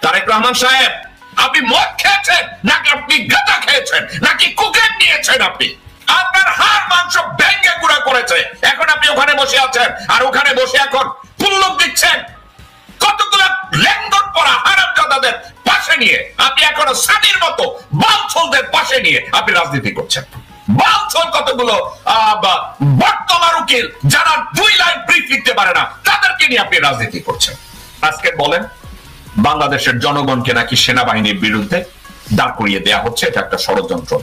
তারেক রহমান সাহেব, আপনি মদ খেয়েছেন নাকি আপনি গাঁজা খেয়েছেন নাকি কোকেন নিয়েছেন? আপনি আপনার হাড় মাংস ভেঙে গুঁড়া করেছে, এখন আপনি ওখানে বসে আছেন আর ওখানে বসে এখন পুল্লুক দিচ্ছেন কতগুলো লেঙ্গট পরা হারামজাদাদের পাশে নিয়ে। আপনি এখনো সানির মতো বালছলদের পাশে নিয়ে আপনি রাজনীতি করছেন। বালছল কতগুলো বটতলার উকিল যারা 2 লাইন ব্রিফ লিখতে পারে না, তাদেরকে নিয়ে আপনি রাজনীতি করছেন। আজকে বলেন বাংলাদেশের জনগণকে নাকি সেনাবাহিনীর বিরুদ্ধে দাঁড় করিয়ে দেয়া হচ্ছে, এটা একটা ষড়যন্ত্র।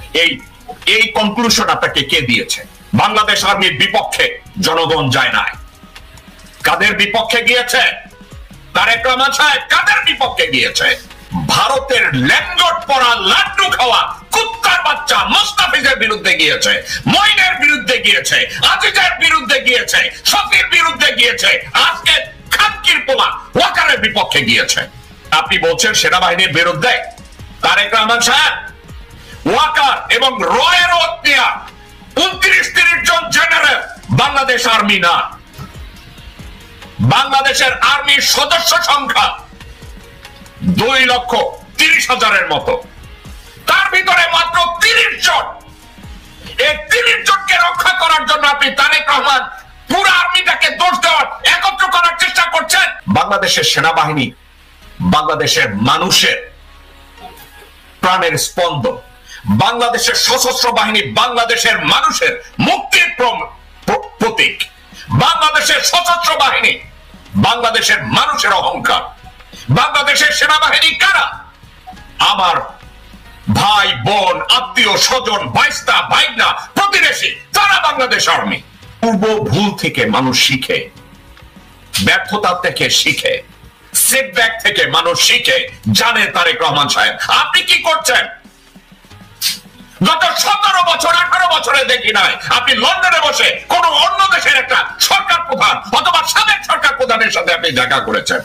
এই কনক্লুশন আপনাকে কে দিয়েছে? বাংলাদেশ আর্মির বিপক্ষে জনগণ যায় নাই। কাদের বিপক্ষে গিয়েছে? তারেক রহমান সাহেব কাদের বিপক্ষে গিয়েছে? ভারতের ল্যান্ডলর্ড পড়া লাড্ডু খাওয়া কুত্তার বাচ্চা মোস্তাফিজের বিরুদ্ধে গিয়েছে, মইনের বিরুদ্ধে গিয়েছে, আজিজের বিরুদ্ধে গিয়েছে, শফির বিরুদ্ধে গিয়েছে, আজকে খানকির পোলা ওয়াকারের বিপক্ষে গিয়েছে। আপনি বলছেন সেনাবাহিনীর বিরুদ্ধে? তারেক রহমান সাহেব, ওয়াকার এবং রয়ের হত্যা 29-30 জন জেনারেল বাংলাদেশ আর্মি না। বাংলাদেশের আর্মির সদস্য সংখ্যা 2,30,000-এর মতো, তার ভিতরে মাত্র 30 জন। এই 30 জনকে রক্ষা করার জন্য আপনি তারেক রহমান পুরো আর্মিটাকে দোষ দেওয়ার একত্র করার চেষ্টা করছেন। বাংলাদেশের সেনাবাহিনী বাংলাদেশের মানুষের প্রাণের স্পন্দন, বাংলাদেশের সশস্ত্র বাহিনী বাংলাদেশের মানুষের মুক্তির প্রতীক, বাংলাদেশের সশস্ত্র বাহিনী বাংলাদেশের মানুষের অহংকার। বাংলাদেশের সেনাবাহিনী কারা? আমার ভাই বোন, আত্মীয় স্বজন, ভাইস্তা ভাইগনা, প্রতিবেশী, তারা বাংলাদেশ আর্মি। পূর্ব ভুল থেকে মানুষ শিখে, ব্যর্থতা থেকে শিখে, সেটব্যাক থেকে মানুষ শিখে, জানে তারেক রহমান সাহেব আপনি কি করছেন। গত 17 বছর 18 বছরে দেখি নাই আপনি লন্ডনে বসে কোন অন্য দেশের একটা সরকার প্রধান অথবা সাবেক সরকার প্রধানের সাথে আপনি দেখা করেছেন।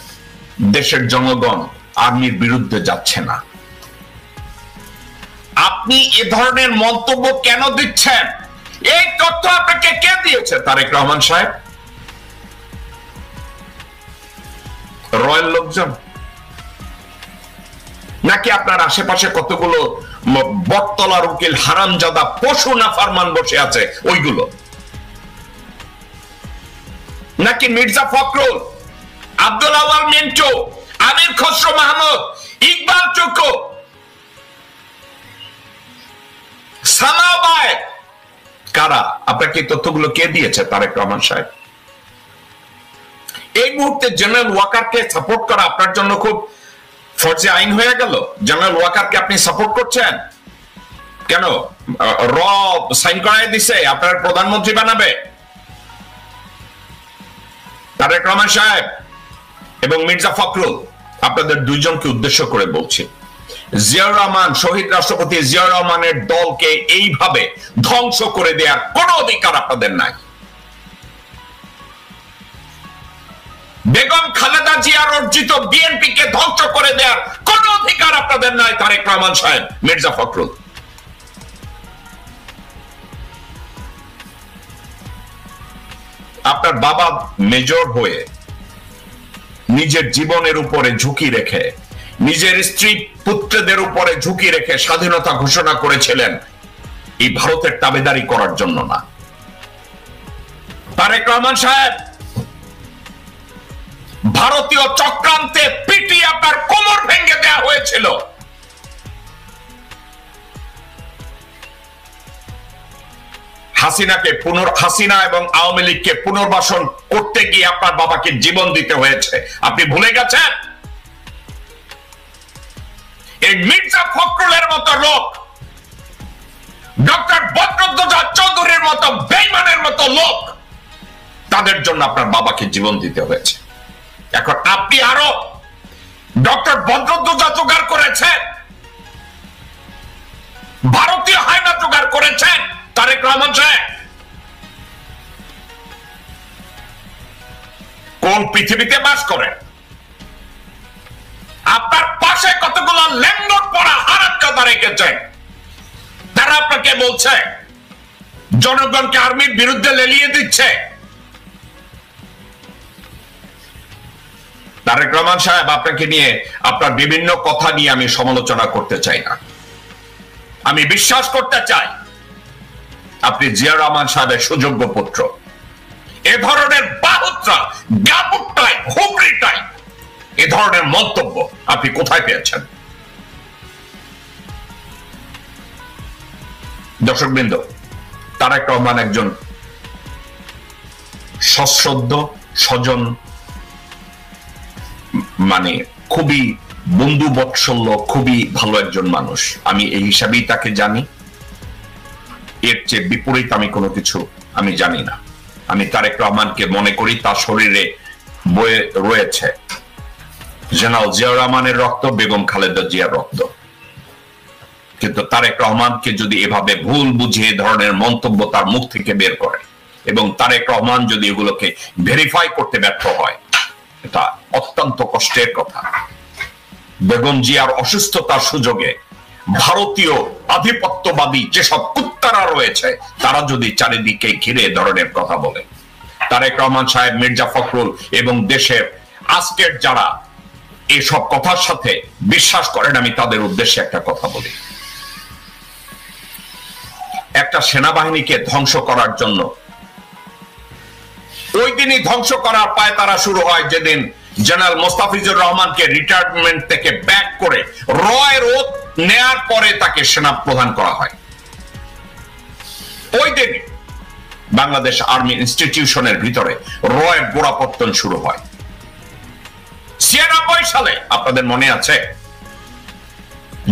দেশের জনগণ আর্মির বিরুদ্ধে যাচ্ছে না। আপনি এ ধরনের মন্তব্য কেন দিচ্ছেন? এই তথ্য আপনাকে কে দিয়েছে তারেক রহমান সাহেব? রয়্যাল লোকজন নাকি আপনার আশেপাশে কতগুলো বটতলার উকিল হারামজাদা পশু না ফারমান বসে আছে ওইগুলো? নাকি মির্জা ফখরুল, আব্দুল আওয়াল মিন্টু, আমির খসরু মাহমুদ, ইকবাল চুকু, সানাবাই, কারা? আপনাকে তথ্যগুলো কে দিয়েছে তারেক রহমান সাহেব? এই মুহূর্তে জেনারেল ওয়াকারকে সাপোর্ট করা আপনার জন্য খুব ফরজে আইন হয়ে গেল। জেনারেল ওয়াকারকে আপনি সাপোর্ট করছেন কেন? র সাইন করায় দিছে আপনার প্রধানমন্ত্রী বানাবে। তারেক রহমান সাহেব এবং মির্জা ফখরুল, আপনাদের দুইজনকে উদ্দেশ্য করে বলছি, জিয়াউর রহমান, শহীদ রাষ্ট্রপতি জিয়াউর রহমানের দলকে এইভাবে ধ্বংস করে দেওয়ার কোনো অধিকার আপনাদের নাই। বেগম খালেদা জিয়ার অর্জিত বিএনপি কে ধ্বংস করে দেওয়ার কোন অধিকার আপনাদের নাই তারেক রহমান সাহেব, মির্জা ফখরুল। আপনার বাবা মেজর হয়ে নিজের জীবনের উপরে ঝুঁকি রেখে, নিজের স্ত্রী পুত্রদের উপরে ঝুঁকি রেখে স্বাধীনতা ঘোষণা করেছিলেন এই ভারতের তাবেদারি করার জন্য না। তারেক রহমান সাহেব, ভারতীয় চক্রান্তে পিটিয়ে আপনার কোমর ভেঙে দেওয়া হয়েছিল। হাসিনা এবং আওয়ামী লীগকে পুনর্বাসন করতে গিয়ে আপনার বাবাকে জীবন দিতে হয়েছে, আপনি ভুলে গেছেন? এই মির্জা ফখরুলের মতো লোক, ডক্টর বদরুদ্দোজা চৌধুরীর মতো বেঈমানের মতো লোক, তাদের জন্য আপনার বাবাকে জীবন দিতে হয়েছে। এখন আপনি আরো ডক্টর বদরুদ্দোজা জোগাড় করেছেন, ভারতীয় হায়না জোগাড় করেছেন। তারেক রহমান সাহেব, কোন পৃথিবীতে বাস করেন? আপনার পাশে কতগুলো ল্যান্ডলর্ড পড়া হারামজাদা রেখেছেন, তারা আপনাকে বলছে জনগণকে আর্মির বিরুদ্ধে লেলিয়ে দিচ্ছে। তারেক রহমান সাহেব, আপনাকে নিয়ে আপনার বিভিন্ন কথা নিয়ে আমি সমালোচনা করতে চাই না। আমি বিশ্বাস করতে চাই আপনি জিয়া রহমান সাহেবের সুযোগ্য পুত্র। এ ধরনের বাহুত্রা, গাবুটাই, হুবড়িটাই, এ ধরনের মন্তব্য আপনি কোথায় পেয়েছেন? দর্শকবৃন্দ, তারেক রহমান একজন সশ্রদ্ধ, স্বজন, মানে খুবই বন্ধু বৎসল্য, খুবই ভালো একজন মানুষ। আমি এই হিসাবেই তাকে জানি। এর চেয়ে বিপরীত আমি কোনো কিছু আমি জানি না। আমি তারেক রহমানকে মনে করি তার শরীরে বয়ে রয়েছে জেনারেল জিয়াউর রহমানের রক্ত, বেগম খালেদা জিয়ার রক্ত। কিন্তু তারেক রহমানকে যদি এভাবে ভুল বুঝিয়ে ধরনের মন্তব্য তার মুখ থেকে বের করে এবং তারেক রহমান যদি এগুলোকে ভেরিফাই করতে ব্যর্থ হয়, এটা অত্যন্ত কষ্টের কথা। বেগম জিয়ার অসুস্থতার সুযোগে ভারতীয় আধিপত্যবাদী যেসব কুত্তারা রয়েছে তারা যদি চারিদিকে ঘিরে ধরনের কথা বলে, তারেক রহমান সাহেব, মির্জা ফখরুল এবং দেশের আজকের যারা এসব কথার সাথে বিশ্বাস করেন, আমি তাদের উদ্দেশ্যে একটা কথা বলি। একটা সেনাবাহিনীকে ধ্বংস করার জন্য ওই দিনই ধ্বংস করার পায় তারা শুরু হয় যেদিন জেনারেল মোস্তাফিজুর রহমানকে রিটায়ারমেন্ট থেকে ব্যাক করে রয়ের ওত নেয়ার পরে তাকে সেনা প্রধান করা হয়। ওই দিন বাংলাদেশ আর্মি ইনস্টিটিউশনের ভিতরে রয়ের গোড়াপত্তন শুরু হয়। ৯৬ সালে আপনাদের মনে আছে,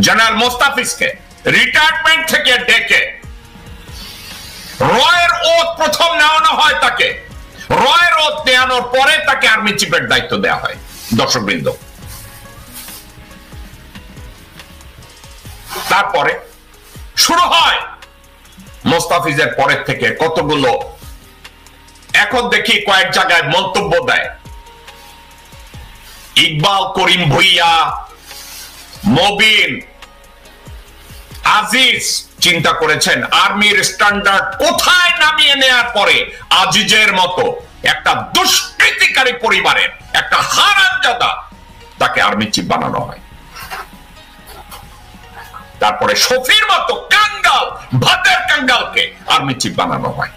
জেনারেল মোস্তাফিজকে রিটায়ারমেন্ট থেকে ডেকে রয়ের ওত প্রথম নেওয়ানো হয় তাকে। রয়ের ওত নেওয়ানোর পরে তাকে আর্মি চিফের দায়িত্ব দেওয়া হয়। দর্শকবৃন্দ, তারপরে শুরু হয় মোস্তাফিজের পরের থেকে কতগুলো, এখন দেখি কয়েক জায়গায় মন্তব্য দেয়। ইকবাল করিম ভুইয়া, মবিন, আজিজ চিন্তা করেছেন আর্মির স্ট্যান্ডার্ড কোথায় নামিয়ে নেয়ার পরে আজিজের মতো একটা দুষ্কৃতিকারী পরিবারের একটা হারামজাদা তাকে আর্মি চিফ বানানো হয়। তারপরে শফির মতো কাঙ্গাল, ভাতের কাঙ্গালকে আর্মি চিফ বানানো হয়।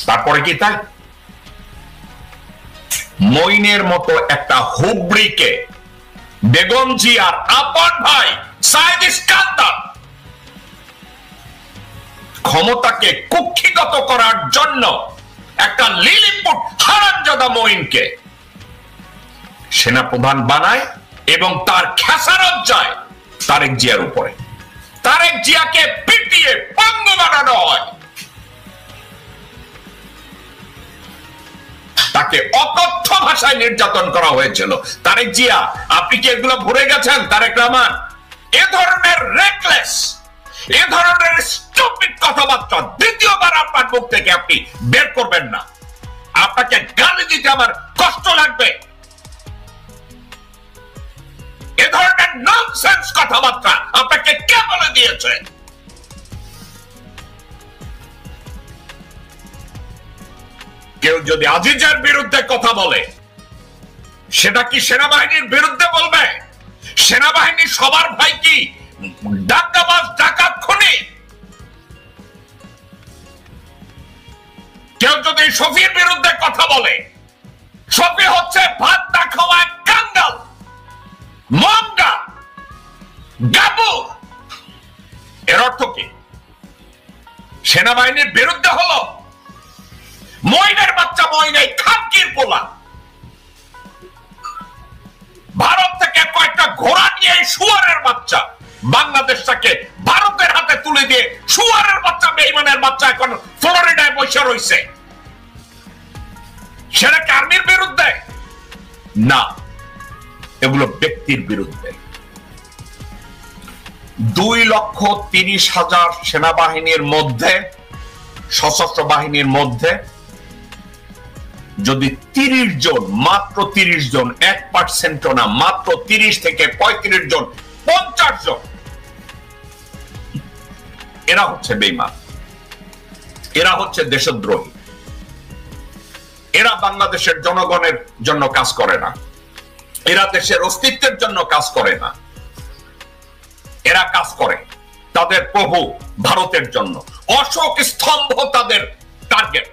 তারপরে কি তাই মইনের মতো একটা হুবড়িকে বেগম জিয়ার আপন ভাই সাইদ ইস্কান্দার ক্ষমতাকে কুক্ষিগত করার জন্য একটা লিলিপুট হারামজাদা মইনকে সেনাপ্রধান বানায় এবং তার খেসারত যায় তারেক জিয়ার উপরে। তারেক জিয়াকে পিটিয়ে পঙ্গু বানানো হয়। তাকে অকথ্য ভাষায় নির্যাতন করা হয়েছিল। তারেক জিয়া, আপনি কি এগুলো ভুলে গেছেন? তারেক রহমান এ ধরনের রেকলেস, এ ধরনের স্টুপিড কথাবার্তা দ্বিতীয়বার আপনার মুখ থেকে আপনি বের করবেন না। আপনাকে গালি দিতে আমার কষ্ট লাগবে। এ ধরনের ননসেন্স কথাবার্তা আপনাকে কে বলে দিয়েছে? কেউ যদি আজিজের বিরুদ্ধে কথা বলে, সেটা কি সেনাবাহিনীর বিরুদ্ধে বলবে? সেনাবাহিনী সবার ভাই কি ডাকাবাজ, ডাকাত, খুনি? কেউ যদি শফির বিরুদ্ধে কথা বলে, শফি হচ্ছে ভাত না খাওয়া কাঙ্গাল, মঙ্গা, গাবু। এর অর্থ কি? সেনাবাহিনীর বিরুদ্ধে হলো মইনের বাচ্চা, মইনের খামকির পোলা ভারত থেকে কয়েকটা ঘোড়া নিয়ে শুয়ারের বাচ্চা বাংলাদেশটাকে ভারতের হাতে তুলে দিয়ে শুয়ারের বাচ্চা, বেঈমানের বাচ্চা এখন ফ্লোরিডায় বসে রয়েছে। সেটা কি আর্মির বিরুদ্ধে? না, এগুলো ব্যক্তির বিরুদ্ধে। 2,30,000 সেনাবাহিনীর মধ্যে, সশস্ত্র বাহিনীর মধ্যে যদি 30 জন, মাত্র 30 জন, 1% না, মাত্র 30 থেকে 35 জন, 50 জন, এরা হচ্ছে বেঈমান, এরা হচ্ছে দেশদ্রোহী, এরা বাংলাদেশের জনগণের জন্য কাজ করে না, এরা দেশের অস্তিত্বের জন্য কাজ করে না, এরা কাজ করে তাদের প্রভু ভারতের জন্য। অশোক স্তম্ভ তাদের টার্গেট,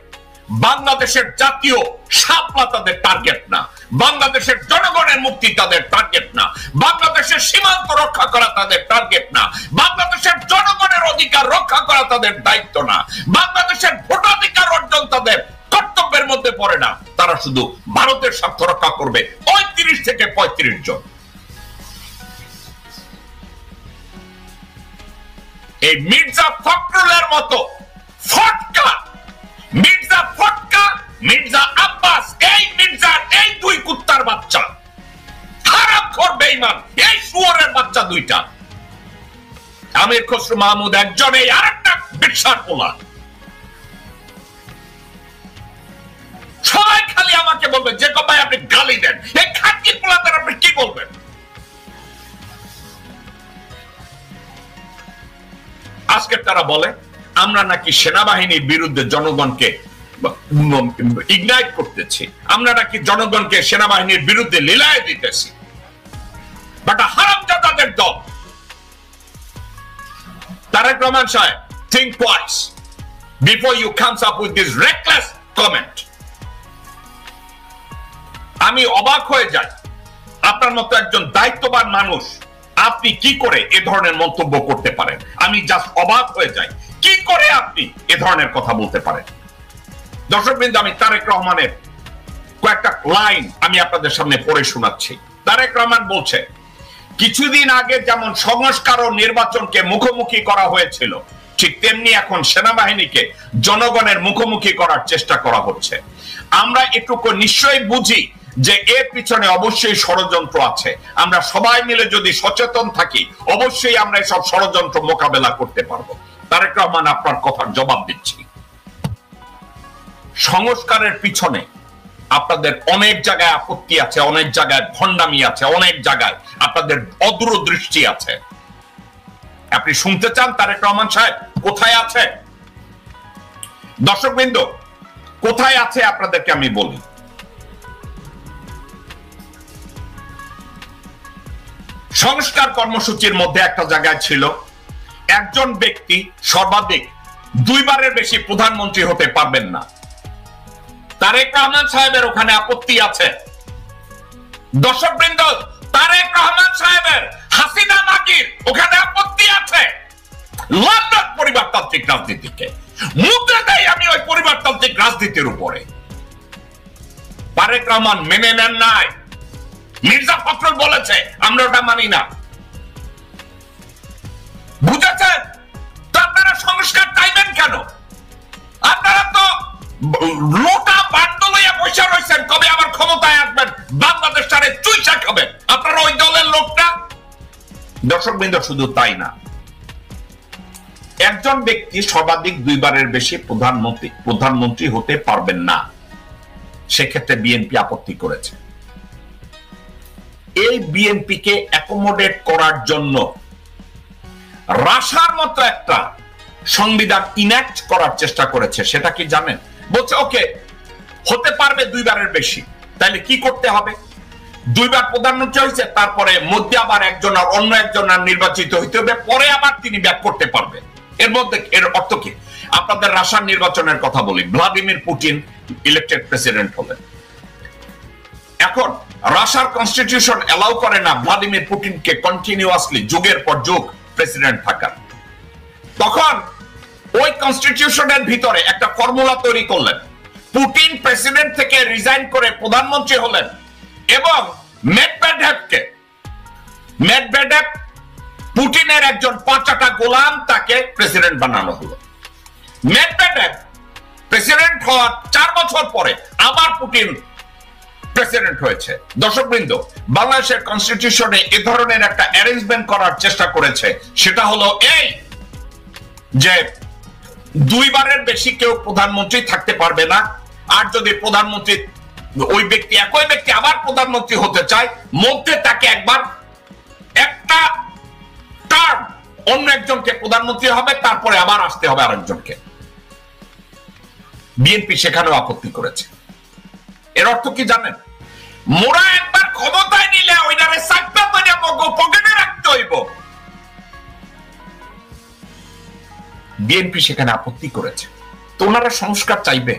বাংলাদেশের জাতীয় শাপলা তাদের টার্গেট না, বাংলাদেশের জনগণের মুক্তি তাদের টার্গেট না, বাংলাদেশের সীমান্ত রক্ষা করা তাদের টার্গেট না, বাংলাদেশের জনগণের অধিকার রক্ষা করা তাদের দায়িত্ব না, বাংলাদেশের ভোটাধিকার অর্জন তাদের কর্তব্যের মধ্যে পড়ে না। তারা শুধু ভারতের স্বার্থ রক্ষা করবে ৩৫ থেকে ৩৫ জন। এই মির্জা ফখরুলের মতো ফটকা, মির্জা ফটকা, মির্জা আব্বাস, এই মির্জার এই দুই কুত্তার বাচ্চা, হারামখোর বেঈমান, এই শুয়োরের বাচ্চা দুইটা, আমির খসরু মাহমুদ একজন, এই আরেকটা বিশাল পোলা। সবাই খালি আমাকে বলবেন যে ভাই আপনি গালি দেন, এই খাটকি পোলাদের আপনি কি বলবেন? আজকে তারা বলে আমরা নাকি সেনাবাহিনীর বিরুদ্ধে জনগণকে ইগনাইট করতেছি, আমরা নাকি জনগণকে সেনাবাহিনীর বিরুদ্ধে লীলায় দিতেছি। বাট হারামজাদাদের দল। তারেক রহমান সাহেব, think twice before you comes up with this reckless comment. আমি অবাক হয়ে যাই, আপনার মতো একজন দায়িত্ববান মানুষ আপনি কি করে এ ধরনের মন্তব্য করতে পারেন? আমি জাস্ট অবাক হয়ে যাই, কি করে আপনি এ ধরনের কথা বলতে পারেন? দর্শকবৃন্দ, আমি তারেক রহমানের কয়েকটা লাইন আমি আপনাদের সামনে পড়ে শোনাচ্ছি। তারেক রহমান বলছে, কিছুদিন আগে যেমন সংস্কার ও নির্বাচনকে মুখোমুখি করা হয়েছিল, ঠিক তেমনি এখন সেনাবাহিনীকে জনগণের মুখোমুখি করার চেষ্টা করা হচ্ছে। আমরা এটুকু নিশ্চয়ই বুঝি যে এর পিছনে অবশ্যই ষড়যন্ত্র আছে। আমরা সবাই মিলে যদি সচেতন থাকি, অবশ্যই আমরা এসব ষড়যন্ত্র মোকাবেলা করতে পারবো। তারেক রহমান, আপনার কথার জবাব দিচ্ছি। সংস্কারের পিছনে আপনাদের অনেক জায়গায় আপত্তি আছে, অনেক জায়গায় ভণ্ডামি আছে, অনেক জায়গায় আপনাদের অদূরদৃষ্টি আছে। আপনি শুনতে চান তারেক রহমান সাহেব কোথায় আছে? দর্শকবৃন্দ, কোথায় আছে আপনাদেরকে আমি বলি। সংস্কার কর্মসূচির মধ্যে একটা জায়গায় ছিল, একজন ব্যক্তি সর্বাধিক 2 বারের বেশি প্রধানমন্ত্রী হতে পারবেন না। তারেক রহমান সাহেবের ওখানে আপত্তি আছে। দর্শকবৃন্দ, তারেক রহমান সাহেবের হাসিনা মাগির ওখানে আপত্তি আছে। লন্ডন পরিবারতান্ত্রিক রাজনীতিকে মুদ্রা দেয় আমি ওই পরিবারতান্ত্রিক রাজনীতির উপরে। তারেক রহমান মেনে নেন নাই। মির্জা ফখরুল বলেছে, আমরা ওটা মানি না। বুঝেছেন? তো আপনারা সংস্কার চাইবেন কেন? আপনারা তো লোটা বান্ড লইয়া বসে রয়েছেন, কবে আবার ক্ষমতায় আসবেন, বাংলাদেশ সারে চুইসা খাবেন। আপনারা ওই দলের লোকটা। দর্শকবৃন্দ, শুধু তাই না, একজন ব্যক্তি সর্বাধিক 2 বারের বেশি প্রধানমন্ত্রী হতে পারবেন না। সেক্ষেত্রে বিএনপি আপত্তি করেছে। এই বিএনপি কে অ্যাকোমোডেট করার জন্য রাশার মতো একটা সংবিধান ইনঅ্যাক্ট করার চেষ্টা করেছে। সেটা কি জানেন? বলছে ওকে, হতে পারবে 2 বারের বেশি, তাহলে কি করতে হবে? 2 বার প্রধানমন্ত্রী হয়েছে, তারপরে মধ্যে আবার একজন আর অন্য একজন আর নির্বাচিত হইতে হবে, পরে আবার তিনি ব্যাক করতে পারবেন। এর মধ্যে এর অর্থ কি? আপনাদের রাশিয়ার নির্বাচনের কথা বলি। ভ্লাদিমির পুতিন ইলেক্টেড প্রেসিডেন্ট হলেন। এখন রাশিয়ার কনস্টিটিউশন অ্যালাউ করে না ভ্লাদিমির পুতিনকে কন্টিনিউয়াসলি যুগের পর যুগ প্রেসিডেন্ট থাকার। তখন ওই কনস্টিটিউশনের ভিতরে একটা ফর্মুলা তৈরি করলেন। পুতিন প্রেসিডেন্ট থেকে রিজাইন করে প্রধানমন্ত্রী হলেন এবং মেদভেদেভ পুতিনের একজন পাঁচাটা গোলাম, তাকে প্রেসিডেন্ট বানানো হলো। মেদভেদেভ প্রেসিডেন্ট হওয়ার 4 বছর পরে আবার পুতিন প্রেসিডেন্ট হয়েছে। দর্শকবৃন্দ, বাংলাদেশের কনস্টিটিউশনে এ ধরনের একটা অ্যারেঞ্জমেন্ট করার চেষ্টা করেছে। সেটা হলো এই যে 2 বারের বেশি কেউ প্রধানমন্ত্রী থাকতে পারবে না। আর যদি প্রধানমন্ত্রী ওই ব্যক্তি একই ব্যক্তি আবার প্রধানমন্ত্রী হতে চায়, মধ্যে তাকে একবার একটা টার্ম অন্য একজনকে প্রধানমন্ত্রী হবে, তারপরে আবার আসতে হবে আরেকজনকে। বিএনপি সেখানেও আপত্তি করেছে। এর অর্থ কি জানেন? মোরা একবার ক্ষমতায় নিলে ওইটারে সাকটা করে পকেটে রাখতে হইব। বিএনপি সেখানে আপত্তি করেছে, তো ওনারা সংস্কার চাইবে।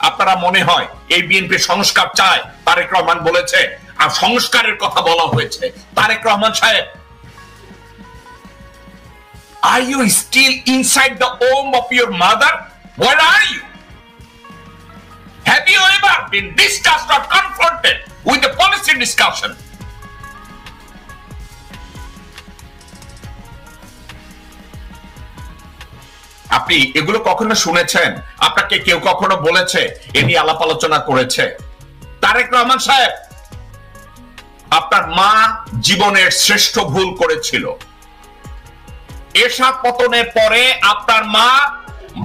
আপনারা মনে হয় এই বিএনপি সংস্কার চায়? তারেক রহমান বলেছে, আর সংস্কারের কথা বলা হয়েছে। তারেক রহমান সাহেব, are you still inside the home of your mother? Where are you? Have you ever been discussed or confronted with the policy discussion? আপনি এগুলো কখনো শুনেছেন? আপনাকে কেউ কখনো বলেছে, এ নিয়ে আলাপ আলোচনা করেছে? তারেক রহমান সাহেব, আপনার মা জীবনের শ্রেষ্ঠ ভুল করেছিল। এরশাদ পতনের পরে আপনার মা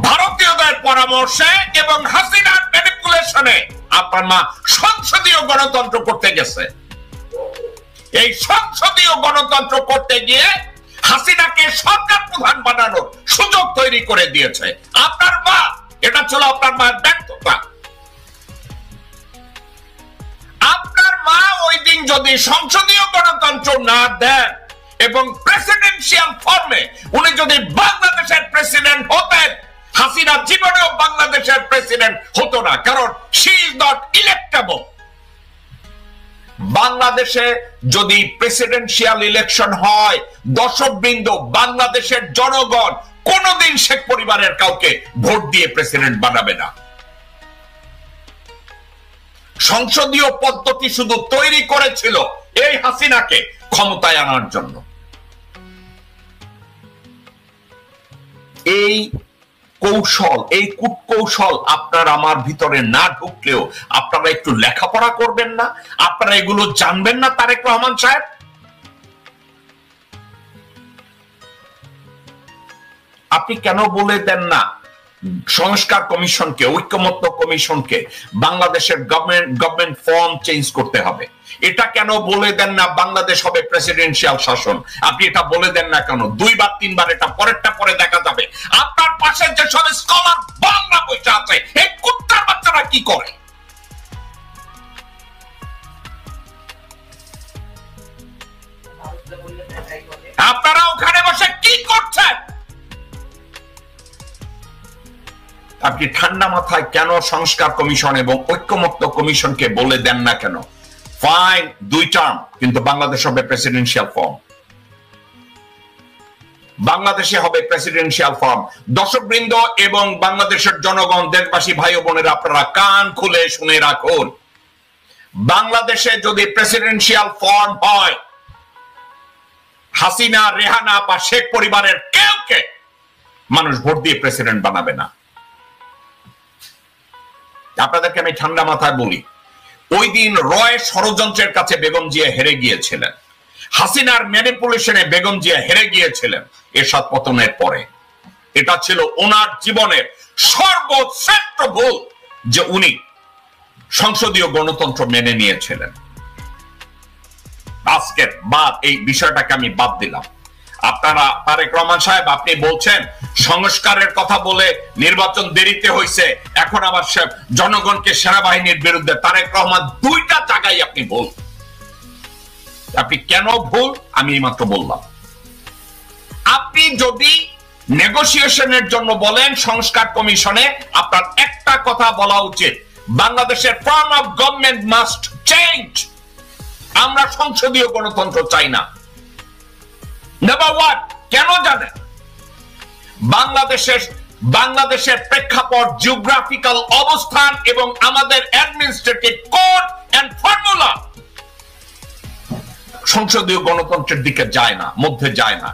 ভারতীয়দের পরামর্শে এবং হাসিনার ম্যানিপুলেশনে আপনার মা সংসদীয় গণতন্ত্র করতে গেছে। এই সংসদীয় গণতন্ত্র করতে গিয়ে হাসিনাকে সরকার প্রধান বানানোর সুযোগ তৈরি করে দিয়েছে আপনার মা। এটা ছিল আপনার মায়ের ব্যর্থতা। আপনার মা ওই দিন যদি সংসদীয় গণতন্ত্র না দেন এবং প্রেসিডেন্সিয়াল ফর্মে উনি যদি বাংলাদেশের প্রেসিডেন্ট হতেন, হাসিনা জীবনেও বাংলাদেশের প্রেসিডেন্ট হতো না, কারণ শি ইজ নট ইলেক্টেবল। বাংলাদেশে যদি প্রেসিডেন্সিয়াল ইলেকশন হয়, দর্শকবৃন্দ, বাংলাদেশের জনগণ কোনদিন শেখ পরিবারের কাউকে ভোট দিয়ে প্রেসিডেন্ট বানাবে না। সংসদীয় পদ্ধতি শুধু তৈরি করেছিল এই হাসিনাকে ক্ষমতায় আনার জন্য। এই কৌশল, এই কূটকৌশল আপনার আমার ভিতরে না ঢুকলেও আপনারা একটু লেখাপড়া করবেন না? আপনারা এগুলো জানবেন না? তারেক রহমান সাহেব, আপনি কেন বলে দেন না সংস্কার কমিশনকে, ঐক্যমত্য কমিশনকে বাংলাদেশের গভর্নমেন্ট ফর্ম চেঞ্জ করতে হবে? এটা কেন বলে দেন না বাংলাদেশ হবে প্রেসিডেন্সিয়াল শাসন? আপনি এটা বলে দেন না কেন? দুইবার তিনবার, এটা পরেরটা পরে দেখা যাবে। আপনার পাশে যে সব স্কলার বাংলা বইটা আছে, এই কুত্তার বাচ্চারা কি করে? আপনারা ওখানে বসে কি করছেন? আপনি ঠান্ডা মাথায় কেন সংস্কার কমিশন এবং ঐক্যমত্য কমিশনকে বলে দেন না কেন? ফাইন, 2 টার্ম, কিন্তু বাংলাদেশ হবে প্রেসিডেন্সিয়াল ফর্ম। বাংলাদেশে হবে প্রেসিডেন্সিয়াল ফর্ম। দর্শকবৃন্দ এবং বাংলাদেশের জনগণ, দেশবাসী ভাই ও বোনেরা, আপনারা কান খুলে শুনে রাখুন। বাংলাদেশে যদি প্রেসিডেন্সিয়াল ফর্ম হয়, হাসিনা, রেহানা বা শেখ পরিবারের কেউকে মানুষ ভোট দিয়ে প্রেসিডেন্ট বানাবে না। আপনাদেরকে আমি ঠান্ডা মাথায় বলি, ওই দিন রয় ষড়যন্ত্রের কাছে বেগম জিয়া হেরে গিয়েছিলেন, হাসিনার ম্যানিপুলেশনে বেগম জিয়া হেরে গিয়েছিলেন এরশাদ পতনের পরে। এটা ছিল ওনার জীবনের সর্বশ্রেষ্ঠ ভুল যে উনি সংসদীয় গণতন্ত্র মেনে নিয়েছিলেন। আজকের বাদ এই বিষয়টাকে আমি বাদ দিলাম। আপনারা, তারেক রহমান সাহেব, আপনি বলছেন সংস্কারের কথা বলে নির্বাচন দেরিতে হয়েছে, এখন আবার জনগণকে সেনাবাহিনীর বিরুদ্ধে। তারেক রহমান, দুইটা জায়গায় আপনি ভুল। আপনি কেন ভুল আমি মাত্র বললাম। আপনি যদি নেগোসিয়েশনের জন্য বলেন সংস্কার কমিশনে, আপনার একটা কথা বলা উচিত, বাংলাদেশের form of government must change. আমরা সংসদীয় গণতন্ত্র চাই না। নাম্বার 1, কেন জানেন? বাংলাদেশের প্রেক্ষাপট, জিওগ্রাফিক্যাল অবস্থান এবং আমাদের অ্যাডমিনিস্ট্রেটিভ কোড এন্ড ফর্মুলা সংসদীয় গণতন্ত্রের দিকে যায় না, মধ্যে যায় না।